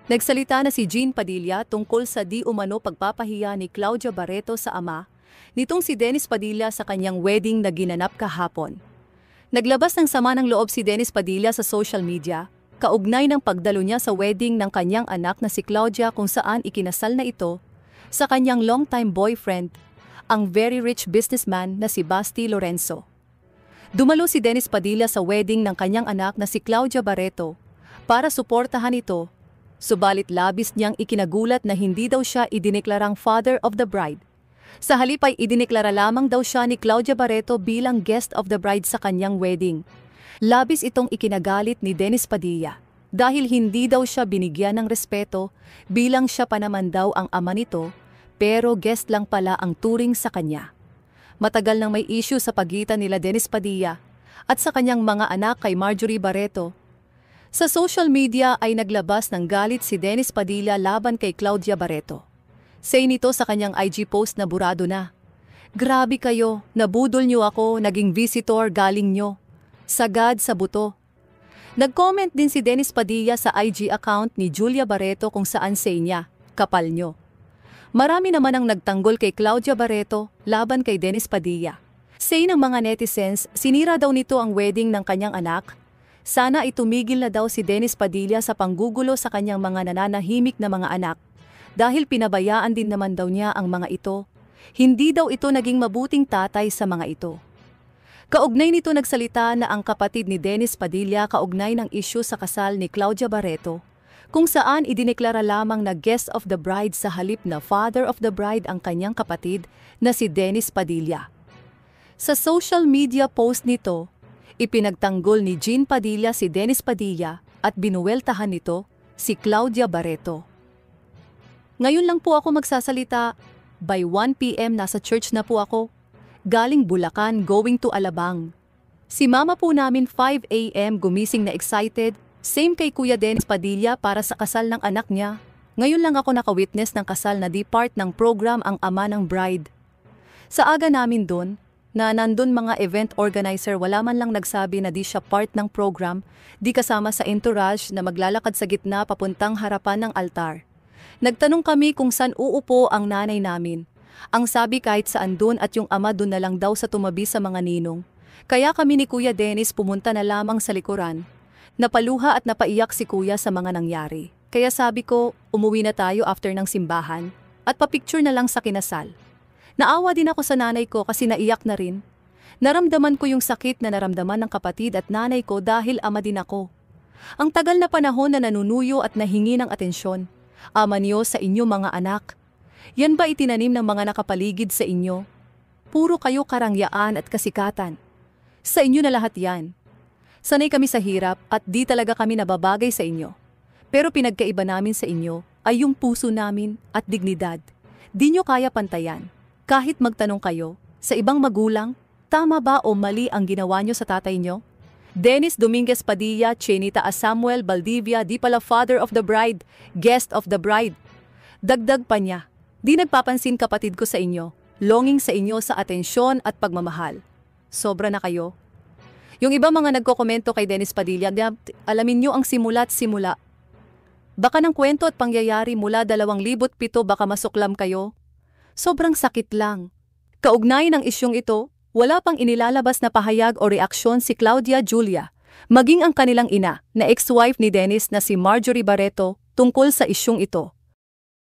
Nagsalita na si Jean Padilla tungkol sa di umano pagpapahiya ni Claudia Barreto sa ama nitong si Dennis Padilla sa kanyang wedding na ginanap kahapon. Naglabas ng sama ng loob si Dennis Padilla sa social media, kaugnay ng pagdalo niya sa wedding ng kanyang anak na si Claudia kung saan ikinasal na ito sa kanyang longtime boyfriend, ang very rich businessman na si Basti Lorenzo. Dumalo si Dennis Padilla sa wedding ng kanyang anak na si Claudia Barreto para suportahan ito. Subalit labis niyang ikinagulat na hindi daw siya idineklarang father of the bride. Sa halip ay idineklara lamang daw siya ni Claudia Barreto bilang guest of the bride sa kanyang wedding. Labis itong ikinagalit ni Dennis Padilla dahil hindi daw siya binigyan ng respeto bilang siya pa naman daw ang ama nito, pero guest lang pala ang turing sa kanya. Matagal nang may issue sa pagitan nila Dennis Padilla at sa kanyang mga anak kay Marjorie Barreto. Sa social media ay naglabas ng galit si Dennis Padilla laban kay Claudia Barreto. Say nito sa kanyang IG post na burado na, "Grabe kayo, nabudol niyo ako, naging visitor galing niyo. Sagad sa buto." Nag-comment din si Dennis Padilla sa IG account ni Julia Barreto kung saan say niya, "Kapal niyo." Marami naman ang nagtanggol kay Claudia Barreto laban kay Dennis Padilla. Say ng mga netizens, sinira daw nito ang wedding ng kanyang anak. Sana itumigil na daw si Dennis Padilla sa panggugulo sa kanyang mga nananahimik na mga anak dahil pinabayaan din naman daw niya ang mga ito. Hindi daw ito naging mabuting tatay sa mga ito. Kaugnay nito nagsalita na ang kapatid ni Dennis Padilla kaugnay ng issue sa kasal ni Claudia Barreto, kung saan idineklara lamang na guest of the bride sa halip na father of the bride ang kanyang kapatid na si Dennis Padilla. Sa social media post nito, ipinagtanggol ni Jean Padilla si Dennis Padilla at binuweltahan nito si Claudia Barreto. Ngayon lang po ako magsasalita. By 1 PM nasa church na po ako. Galing Bulacan going to Alabang. Si mama po namin 5 AM gumising na excited. Same kay Kuya Dennis Padilla para sa kasal ng anak niya. Ngayon lang ako nakawitness ng kasal na di part ng program ang ama ng bride. Sa aga namin doon, na nandun mga event organizer, wala man lang nagsabi na di siya part ng program, di kasama sa entourage na maglalakad sa gitna papuntang harapan ng altar. Nagtanong kami kung saan uupo ang nanay namin. Ang sabi kahit saan dun at yung ama dun na lang daw sa tumabi sa mga ninong. Kaya kami ni Kuya Dennis pumunta na lamang sa likuran. Napaluha at napaiyak si Kuya sa mga nangyari. Kaya sabi ko, umuwi na tayo after ng simbahan at papicture na lang sa kinasal. Naawa din ako sa nanay ko kasi naiyak na rin. Naramdaman ko yung sakit na naramdaman ng kapatid at nanay ko dahil ama din ako. Ang tagal na panahon na nanunuyo at nahingi ng atensyon. Ama niyo sa inyo mga anak. Yan ba itinanim ng mga nakapaligid sa inyo? Puro kayo karangyaan at kasikatan. Sa inyo na lahat yan. Sanay kami sa hirap at di talaga kami nababagay sa inyo. Pero pinagkaiba namin sa inyo ay yung puso namin at dignidad. Di nyo kaya pantayan. Kahit magtanong kayo sa ibang magulang, tama ba o mali ang ginawa nyo sa tatay nyo? Dennis Dominguez Padilla, Chinita A. Samuel Valdivia, di pala father of the bride, guest of the bride. Dagdag pa niya, di nagpapansin kapatid ko sa inyo, longing sa inyo sa atensyon at pagmamahal. Sobra na kayo. Yung iba mga nagkokomento kay Dennis Padilla, alamin nyo ang simula't simula. Baka ng kwento at pangyayari mula 2007 baka masuklam kayo. Sobrang sakit lang. Kaugnay ng isyong ito, wala pang inilalabas na pahayag o reaksyon si Claudia Julia, maging ang kanilang ina na ex-wife ni Dennis na si Marjorie Barreto tungkol sa isyong ito.